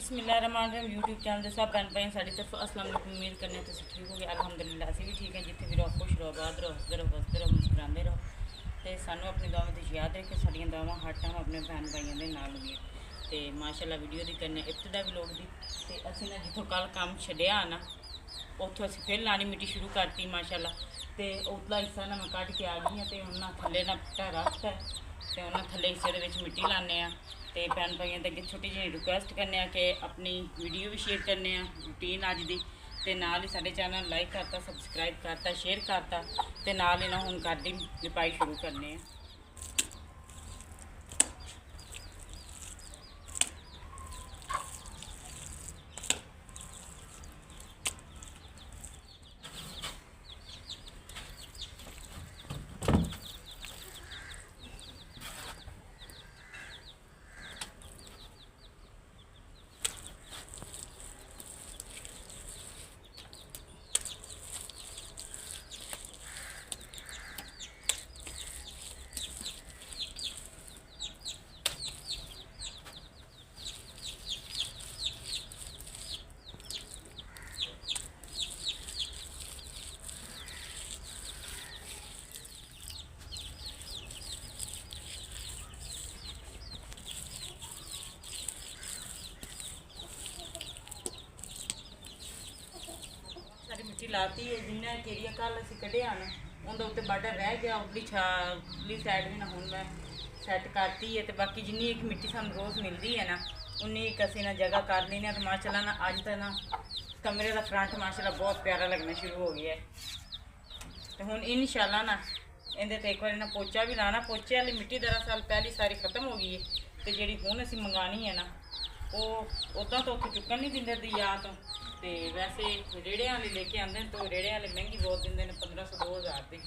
बिस्मिल्लाहिर्रहमानिर्रहीम YouTube channel के सब भैन भाई साड़ी तरफ अस्सलाम वालेकुम। उम्मीद करने तुम ठीक हो गए। अलहमदुलिल्लाह असीं भी ठीक है। जिथे भी रहो खुश रहो, आबाद रहो, हसदे रहो, बसते रहो, मुस्कुराते रहो। तो सानू अपनी दुआवां ते याद रखे। साड़ियां दुआवां हर टाइम अपने भैन भाइयों के नाल होंदियां। तो माशाअल्लाह वीडियो की करने इब्तिदा भी लोग दी ते असीं ना जिथों कल काम छड्डिया ना उत्थों असीं फिर लानी मिट्टी शुरू करती माशाअल्लाह। तो उतला हिस्सा ना मैं कट के आ गई तो उन्होंने थल्ले ना पुट्टा रखता है तो उन्होंने थल्ले हिस्से दे विच मिट्टी लाने तो भैन भाइयों अगे छोटी जी रिक्वेस्ट करने कि अपनी वीडियो भी शेयर करने रूटीन अज की तो नाल ही साडे चैनल लाइक करता, सबसक्राइब करता, शेयर करता तो नाल ही ना हुण घर दी लिपाई शुरू करने। मिट्टी लाती है जिन्हें केरिया कल असीं कढ़िया ना उनके उत्ते बार्डर रह गया। उतली साइड भी ना हुण मैं सैट करती है। तो बाकी जिन्नी एक मिट्टी सानू रोज़ मिलती है ना उन्नी एक असीं ना जगह कर लेने। तो माशाअल्लाह ना अज तक ना कमरे का फ्रंट माशाअल्लाह बहुत प्यारा लगना शुरू हो गया है। तो हुण इंशाअल्लाह ना इहदे ते एक बार ना पोचा भी लाना। पोचे वाली मिट्टी दरअसल पहली सारी खत्म हो गई है तो जिहड़ी हुण असीं मंगानी है ना वो उदा तो उत्थे चुकन नहीं दिंदे दरिया तो वैसे रेड़े वाले लेके आते तो रेड़े वाले महंगी बहुत देंगे 1500-2000 की।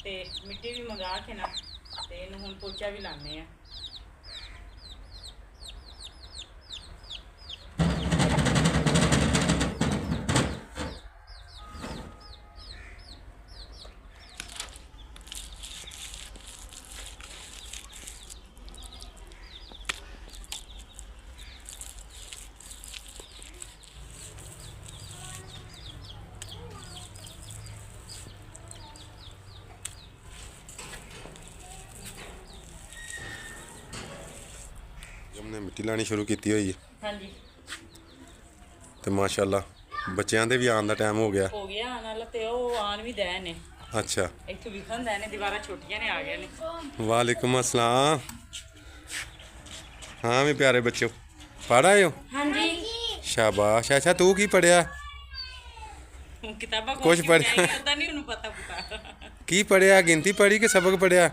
तो मिट्टी भी मंगा के ना तो इन हुण पोचा भी लाने। हमने मिट्टी लानी शुरू की हुई है। हाँ जी। तो माशाअल्लाह बच्चों के भी आने का टाइम हो गया आने वाला तो वो आन भी दे ने। अच्छा इत्थों विखन दे ने दीवारां छोटियां ने आ गए ने। वालेकुम अस्सलाम। हाँ मेरे प्यारे बच्चों पढ़ आए हो? हाँ जी। शाबाश। अच्छा तू की पढ़िया? किताबा कुछ पढ़िया नहीं उन्हें पता की पढ़िया? गिनती पढ़ी कि सबक पढ़िया?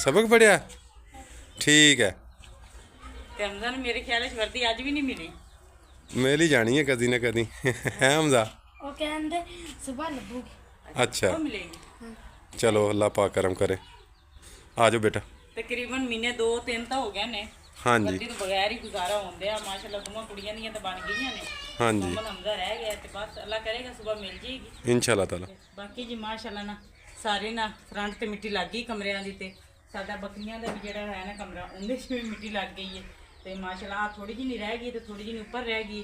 सबक पढ़िया ठीक है। रमजान मेरे ख्याल वर्दी अज भी नहीं मिली। मिल ही जानी है कदी ना कदी है हमजा। अच्छा चलो अल्लाह पाक करम करे। आ जाओ बेटा। तकरीबन महीने 2-3 तो हो गए ने। हाँ जी तो बगैर ही गुजारा होंदे आ माशाअल्लाह। दोवां कुड़ियां दी तो बन गईयां ने। हाँ जी हमजा रह गया तो बस अल्लाह करेगा सुबह मिल जाएगी इंशाअल्लाह ताला। बाकी जी माशाअल्लाह ना सारे ना फ्रंट ते मिट्टी लग गई कमरियां दी। ते साडा बकरियां दा भी जेहड़ा है ना कमरा उंदे च भी मिट्टी लग गई है। तो माशाअल्लाह आ थोड़ी जी नहीं रह गई तो थोड़ी जी ऊपर रह गई।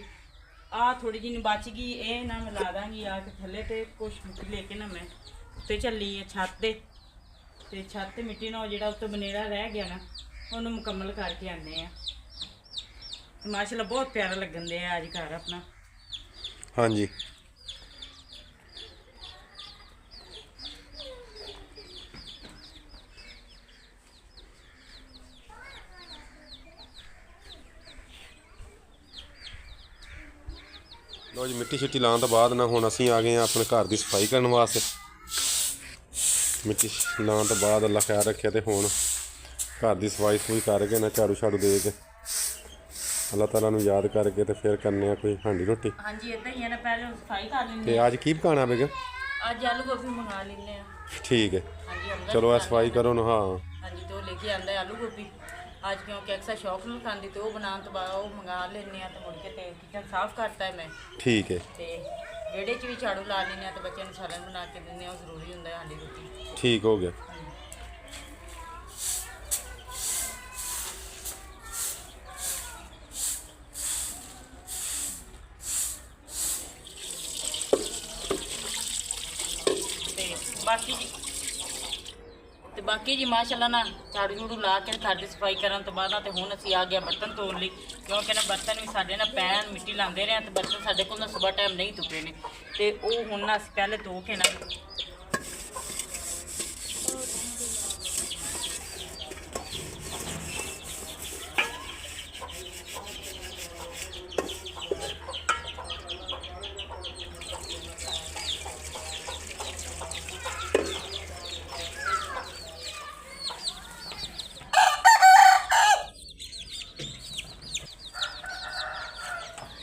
आ थोड़ी जी बच गई ये ना मैं ला दांगी आके थले। तो कुछ मिट्टी लेके ना मैं उत्ते चली है छत ते छत ते मिट्टी ना जो उत्ते बनेरा रह गया ना उन्होंने मुकम्मल करके आने। ਮਾਸ਼ਾਅੱਲਾ ਬਹੁਤ ਪਿਆਰਾ ਲੱਗਣ ਦੇ ਆ ਅੱਜ ਘਰ ਆਪਣਾ। ਹਾਂਜੀ ਲੋ ਜੀ, ਮਿੱਟੀ ਛਿੱਟੀ ਲਾਉਣ ਤੋਂ ਬਾਅਦ ਨਾ ਹੁਣ ਅਸੀਂ ਆ ਗਏ ਆ ਆਪਣੇ ਘਰ ਦੀ ਸਫਾਈ ਕਰਨ ਵਾਸਤੇ। ਮਿੱਟੀ ਲਾਉਣ ਤੋਂ ਬਾਅਦ ਅੱਲਾ ਖਿਆਲ ਰੱਖਿਆ ਤੇ ਹੁਣ ਘਰ ਦੀ ਸਫਾਈ ਸਫੂਈ ਕਰਕੇ ਨਾ ਝਾੜੂ ਛਾੜੂ ਦੇ ਕੇ ਅੱਲਾਹ ਤਾਲਾ ਨੂੰ ਯਾਦ ਕਰਕੇ ਤੇ ਫਿਰ ਕਰਨੇ ਆ ਕੋਈ ਹਾਂਡੀ ਰੋਟੀ। ਹਾਂਜੀ ਇਦਾਂ ਹੀ ਹੈ ਨਾ, ਪਹਿਲੇ ਸਫਾਈ ਕਰ ਲੈਂਦੇ ਤੇ ਅੱਜ ਕੀ ਪਕਾਣਾ ਬੇਗਮ? ਅੱਜ ਆਲੂ ਗੋਭੀ ਮੰਗਾ ਲੈਂਦੇ ਆ। ਠੀਕ ਹੈ, ਹਾਂਜੀ ਹਮਜ਼ਾ ਚਲੋ ਆ ਸਫਾਈ ਕਰੋ ਨਾ। ਹਾਂ ਹਾਂਜੀ तो लेके आंदा है आलू गोभी आज क्योंकि अक्सर शौक नहीं खाती तो वो बनाने तो बाद वो मंगा लेने तो मुड़ के किचन साफ करता है मैं। ठीक है। तो विहड़े च भी झाड़ू ला लेने तो बच्चों को सालन बना के देने वो जरूरी होंगे हांडी रोटी। ठीक हो गया। बाकी जी माशाअल्लाह ना झाड़ू झूड़ू ला के घर की सफाई करने तो बाद तो हुण असीं आ गया बर्तन धोने लई क्योंकि ना बर्तन भी साडे ना पैन मिट्टी लाते रहे तो बर्तन साडे कोल ना सुबह टाइम नहीं धुपे ने ते वो हुण ना असीं पहले धो के ना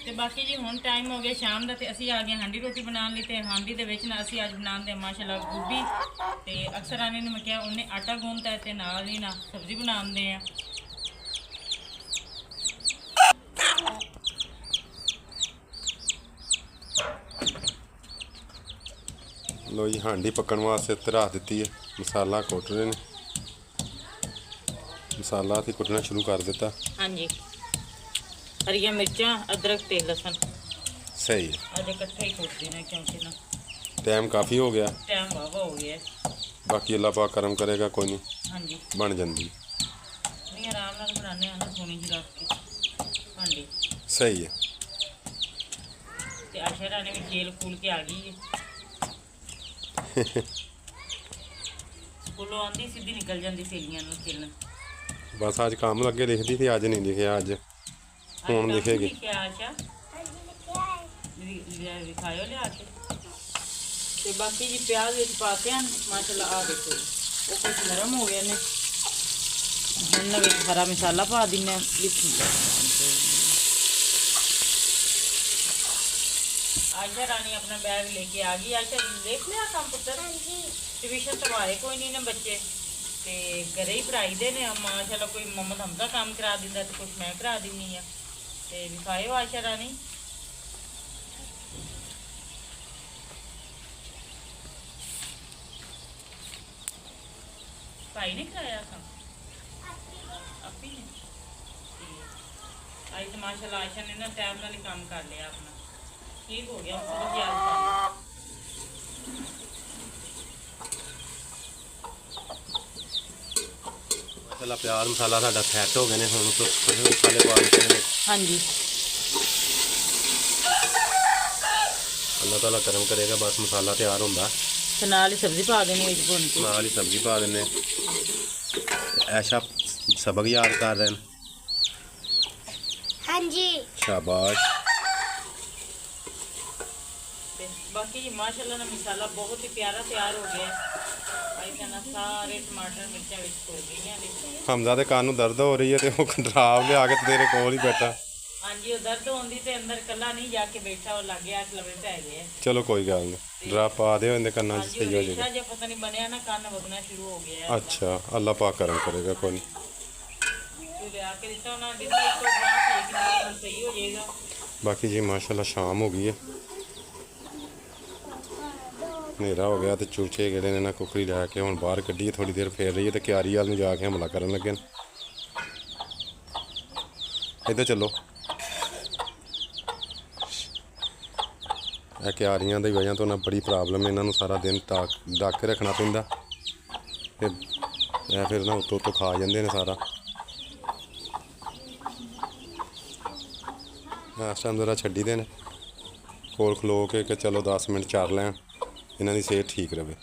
ਤੇ ਬਾਕੀ ਜੀ ਹੁਣ ਟਾਈਮ ਹੋ ਗਿਆ ਸ਼ਾਮ ਦਾ ਤੇ ਅਸੀਂ ਆ ਗਏ ਹਾਂਡੀ ਰੋਟੀ ਬਣਾਉਣ ਲਈ ਤੇ ਹਾਂਡੀ ਦੇ ਵਿੱਚ ਨਾ ਅਸੀਂ ਅੱਜ ਬਣਾਉਂਦੇ ਮਾਸ਼ਾਅੱਲਾ ਗੋਭੀ ਤੇ ਅਕਸਰ ਆਨੇ ਨੂੰ ਮੈਂ ਕਿਹਾ ਉਹਨੇ ਆਟਾ ਗੁੰਨਤਾ ਤੇ ਨਾਲ ਹੀ ਨਾ ਸਬਜ਼ੀ ਬਣਾਉਂਦੇ ਆ। लो जी, हांडी पकड़ वास्ते धरा दी है। मसाला कुट रहे हैं, मसाला अभी कुटना शुरू कर दिता। हाँ जी, हरिया मिर्चा अदरक ते लसन सही है। आज इकट्ठे ही कुट देना क्योंकि ना टाइम काफ़ी हो गया, टाइम वावा हो गया है। बाकी अल्लाह पाक करम करेगा, कोई नहीं हाँ जी बन जाती नहीं आराम नाल बनाने ना सोनी जी रख के हांडी। सही है। ते आशा रानी भी जेल खूल के आ गई है स्कूलों आंदी सीधी निकल जाती सहेलियां नूं खेलन। बस आज काम लगे लिखती थी, अज नहीं लिखे, अज हुण लिखेगी। आशा दिखायो लिया के ते बाकी जी प्याज विच पाते हैं माशाअल्लाह। आ देखो वो कुछ नरम हो गए ने हुण विच हरा मसाला पा दिन्ने आशा रानी अपना बैग लेके आ गई। आशा देख लिया काम पुत्र ट्यूशन तो आए कोई नहीं ने बच्चे ते घरे ही पढ़ाई दे ने माशाअल्लाह। कोई मोहम्मद हमजा काम करा दिंदा तो कुछ मैं करा दिंदी आ ते दिखाओ आशा रानी। भाई ने कराया काम आपी ने आज तो माशाअल्लाह आशा ने ना टाइम नाल ही काम कर लिया अपना, ठीक हो गया। चलो जी आज चला प्याज मसाला साडा सैट हो गए ने, हुण तो मसाले पा दिते ने। हाँ जी अल्लाह ताला करम करेगा, बस मसाला तैयार होंदा ते नाल ही सब्जी पा देनी विच भुन के। नाल ही सब्जी पा देने। ऐशा सबक याद कर रहे हैं। हाँ जी शाबाश। ते बाकी जी माशाअल्लाह ना मसाला बहुत ही प्यारा तैयार हो गया है। आई ना सारे टमाटर मिर्चा विच हो गई ने। हमजा दे कान नूं दर्द हो रही है तो वो ड्राव लिया के तेरे कोल ही बैठा। हाँ जी वो दर्द होंदी ते अंदर कला नहीं जाके बैठा और लगे आठ लवे पै गए। चलो कोई गल नहीं, ड्राव पा दे इन्हें कन्ना हाँ सही हो जी जाएगा। जो पता नहीं बनया ना कान वगना शुरू हो गया है। अच्छा, अल्लाह पाक करम करेगा, कोई नहीं। फिर आके दिता ना दिता एक तो ड्राप लेकिन सही हो जाएगा। बाकी जी माशाल्लाह शाम हो गई है, हनेरा हो गया तो चूचे गए ने ना कुकड़ी लैके हुण बाहर कड्ढी थोड़ी देर फेर रही है तो क्यारी वाल नूं जाके हमला करन लगे ने। इधर चलो, ਇਹ क्यारियां ਦੀ वजह तो ना बड़ी प्रॉब्लम है, इन्हों सारा दिन ढक के रखना पैंदा ते फिर ना उत्तों खा जाते हैं सारा। ਇਸ ਟਾਈਮ ਜ਼ਰਾ ਛੱਡੀ ਦੇ ਨੇ ਕੋਲ ਖਲੋ ਕੇ ਕਿ ਚਲੋ 10 ਮਿੰਟ ਚਾਰ ਲੈਣ, ਇਹਨਾਂ ਦੀ ਸਿਹਤ ਠੀਕ ਰਵੇ।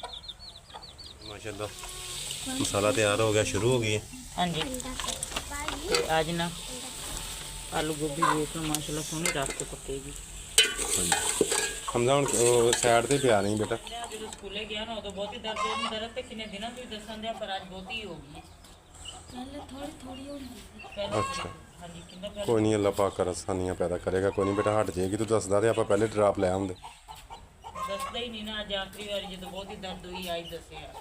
ਮਾਸ਼ਾਅੱਲਾ ਮਸਾਲਾ ਤਿਆਰ ਹੋ ਗਿਆ, ਸ਼ੁਰੂ ਹੋ ਗਈ ਹੈ। हाँ जी ਤੇ ਅੱਜ ਨਾ ਆਲੂ ਗੋਭੀ ਵੇਖ ਲਓ ਮਾਸ਼ਾਅੱਲਾ ਸੋਹਣੀ ਰੱਖ ਕੇ ਪੱਕੇਗੀ। ਹਾਂਜੀ ਹਮਜ਼ਾ ਹੁਣ ਉਹ ਸਾਈਡ ਤੇ ਪਿਆ ਨਹੀਂ ਬੇਟਾ। ਜਦੋਂ ਸਕੂਲੇ ਗਿਆ ਨਾ ਉਦੋਂ ਬਹੁਤੀ ਦਰਦ ਤੇ ਕਿੰਨੇ ਦਿਨਾਂ ਤੋਂ ਹੀ ਦੱਸਣ ਦਿਆ, ਪਰ ਅੱਜ ਬਹੁਤੀ ਹੋ ਗਈ। ਥੋੜੀ ਹੋ ਗਈ। ਅੱਛਾ ਹਾਂਜੀ ਕਿੰਨਾ ਪਿਆਰਾ। ਕੋਈ ਨਹੀਂ, ਅੱਲਾ ਪਾਕ ਕਰ ਆਸਾਨੀਆਂ ਪੈਦਾ ਕਰੇਗਾ। ਕੋਈ ਨਹੀਂ ਬੇਟਾ, ਹਟ ਜਾਏਗੀ। ਤੂੰ ਦੱਸਦਾ ਤੇ ਆਪਾਂ ਪਹਿਲੇ ਡਰਾਪ ਲੈ ਆਉਂਦੇ। ਦੱਸਦਾ ਹੀ ਨਹੀਂ ਨਾ, ਅੱਜ ਆਖਰੀ ਵਾਰੀ ਜਦੋਂ ਬਹੁਤੀ ਦਰਦ ਹੋਈ ਆਈ ਦੱਸਿਆ,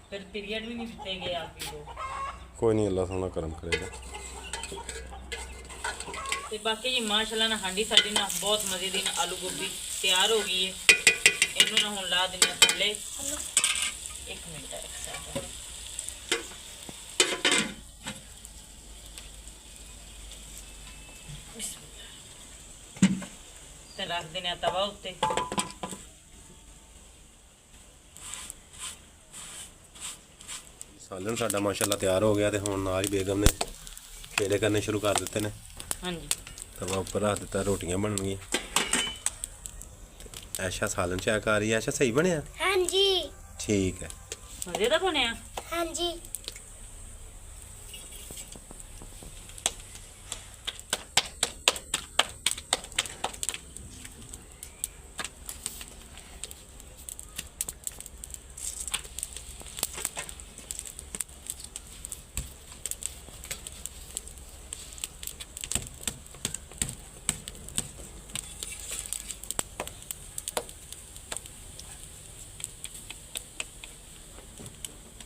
ਫਿਰ ਪੀਰੀਅਡ ਵੀ ਨਹੀਂ ਦਿੱਤੇ ਗਏ ਆਖਰੀ ਦੋ। ਕੋਈ ਨਹੀਂ, ਅੱਲਾ ਸੋਹਣਾ ਕਰਮ ਕਰੇਗਾ। ਤੇ ਬਾਕੀ ਜੀ ਮਾਸ਼ਾਅੱਲਾ ਨਾ ਹਾਂਡੀ ਸਾਡੀ ਨਾ ਬਹੁਤ ਮਜ਼ੇ ਦੀ ਨਾ ਆਲੂ ਗੋਭੀ ਤਿਆਰ ਹੋ ਗਈ ਹੈ। ਇਹਨੂੰ ਨਾ ਹੁਣ ਲਾ ਦਿੰਦੇ ਹਾਂ ਥੱਲੇ। ਇੱਕ ਮਿੰਟ ਇੱਕ ਸੈਕਿੰਡ। ਤੇ ਰੱਖ ਦਿੰਦੇ ਹਾਂ ਤਵਾ ਉੱਤੇ। ਸਾਲਨ ਸਾਡਾ ਮਾਸ਼ਾਅੱਲਾ ਤਿਆਰ ਹੋ ਗਿਆ ਤੇ ਹੁਣ ਨਾਲ ਹੀ ਬੇਗਮ ਨੇ ਖੇੜੇ ਕਰਨੇ ਸ਼ੁਰੂ ਕਰ ਦਿੱਤੇ ਨੇ। ਹਾਂਜੀ ਤਵਾ ਉੱਪਰ ਰੱਖ ਦਿੱਤਾ, ਰੋਟੀਆਂ ਬਣਨਗੀਆਂ। ਐਸ਼ਾ ਸਾਲਨ ਚੈੱਕ ਆ ਰਹੀ ਹੈ। ਐਸ਼ਾ ਸਹੀ ਬਣਿਆ? ਹਾਂਜੀ ਠੀਕ ਹੈ। ਮਜ਼ੇ ਦਾ ਬਣਿਆ। ਹਾਂਜੀ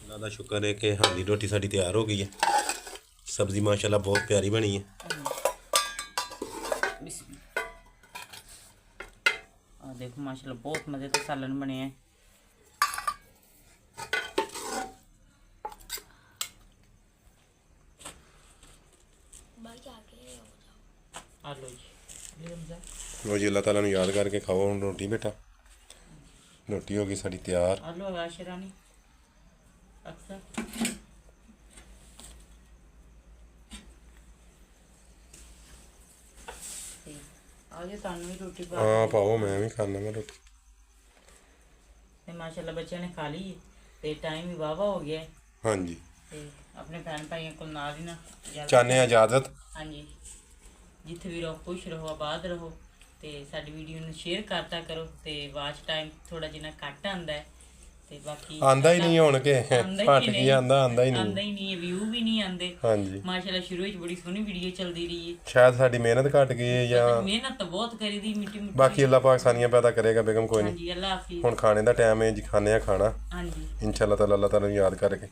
ਅੱਲਾ ਦਾ ਸ਼ੁਕਰ ਹੈ ਕਿ ਹਾਂਡੀ ਰੋਟੀ ਸਾਡੀ ਤਿਆਰ ਹੋ ਗਈ ਹੈ। ਸਬਜ਼ੀ ਮਾਸ਼ਾਅੱਲਾ ਬਹੁਤ ਪਿਆਰੀ ਬਣੀ ਹੈ। ਆ ਦੇਖੋ ਮਾਸ਼ਾਅੱਲਾ ਬਹੁਤ ਮਜ਼ੇ ਦਾ ਸਾਲਨ ਬਣਿਆ ਹੈ। ਆ ਲਓ ਜੀ ਲੋ ਜੀ, ਅੱਲਾ ਤਾਲਾ ਨੂੰ ਯਾਦ ਕਰਕੇ ਖਾਓ ਹੁਣ ਰੋਟੀ ਬੇਟਾ। ਰੋਟੀ ਹੋ ਗਈ ਸਾਡੀ ਤਿਆਰ। ਆ ਲਓ ਆਸ਼ਰਾਨੀ ਅਕਸਰ ਆ ਜੇ ਤੁਹਾਨੂੰ ਵੀ ਰੋਟੀ ਪਾ ਹਾਂ ਪਾਓ, ਮੈਂ ਵੀ ਖਾਣਾ ਮੈਂ ਰੋਟੀ। ਤੇ ਮਾਸ਼ਾਅੱਲਾ ਬੱਚਿਆਂ ਨੇ ਖਾ ਲਈ ਤੇ ਟਾਈਮ ਵੀ ਵਾਵਾ ਹੋ ਗਿਆ ਹੈ। ਹਾਂਜੀ ਤੇ ਆਪਣੇ ਭੈਣ ਭਾਈਆਂ ਕੋਲ ਨਾਲ ਹੀ ਨਾ ਚਾਹਨੇ ਆ ਇਜਾਜ਼ਤ। ਹਾਂਜੀ ਜਿੱਥੇ ਵੀ ਰਹੋ ਖੁਸ਼ ਰਹੋ, ਆਬਾਦ ਰਹੋ ਤੇ ਸਾਡੀ ਵੀਡੀਓ ਨੂੰ ਸ਼ੇਅਰ ਕਰਤਾ ਕਰੋ। ਤੇ ਵਾਚ ਟਾਈਮ ਥੋੜਾ ਜਿਹਾ ਘੱਟ ਆਂਦਾ ਹੈ ਤੇ ਬਾਕੀ ਆਂਦਾ ਹੀ ਨਹੀਂ ਹੁਣ ਕੇ ਆਂਦਾ ਘੱਟ ਕੀ ਆਂਦਾ ਹੀ ਨਹੀਂ। ਆਂਦਾ ਹੀ ਨਹੀਂ, ਵਿਊ ਵੀ ਨਹੀਂ ਆਂਦੇ। ਹਾਂਜੀ ਮਾਸ਼ਾਅੱਲਾ ਸ਼ੁਰੂ ਵਿੱਚ ਬੜੀ ਸੋਹਣੀ ਵੀਡੀਓ ਚੱਲਦੀ ਰਹੀ ਹੈ। ਸ਼ਾਇਦ ਸਾਡੀ ਮਿਹਨਤ ਘੱਟ ਗਈ ਹੈ ਜਾਂ ਮਿਹਨਤ ਤਾਂ ਬਹੁਤ ਕਰੀ ਦੀ ਮਿੱਟੀ ਮਿੱਟੀ। ਬਾਕੀ ਅੱਲਾ ਪਾਕ ਆਸਾਨੀਆਂ ਪੈਦਾ ਕਰੇਗਾ ਬੇਗਮ। ਕੋਈ ਨਹੀਂ, ਹਾਂਜੀ ਅੱਲਾ ਹਾਫਿਜ਼। ਹੁਣ ਖਾਣੇ ਦਾ ਟਾਈਮ ਹੈ ਜੀ, ਖਾਣੇ ਆ ਖਾਣਾ ਹਾਂਜੀ इंशाल्लाह ताला। अल्लाह ताला ਨੂੰ ਯਾਦ ਕਰਕੇ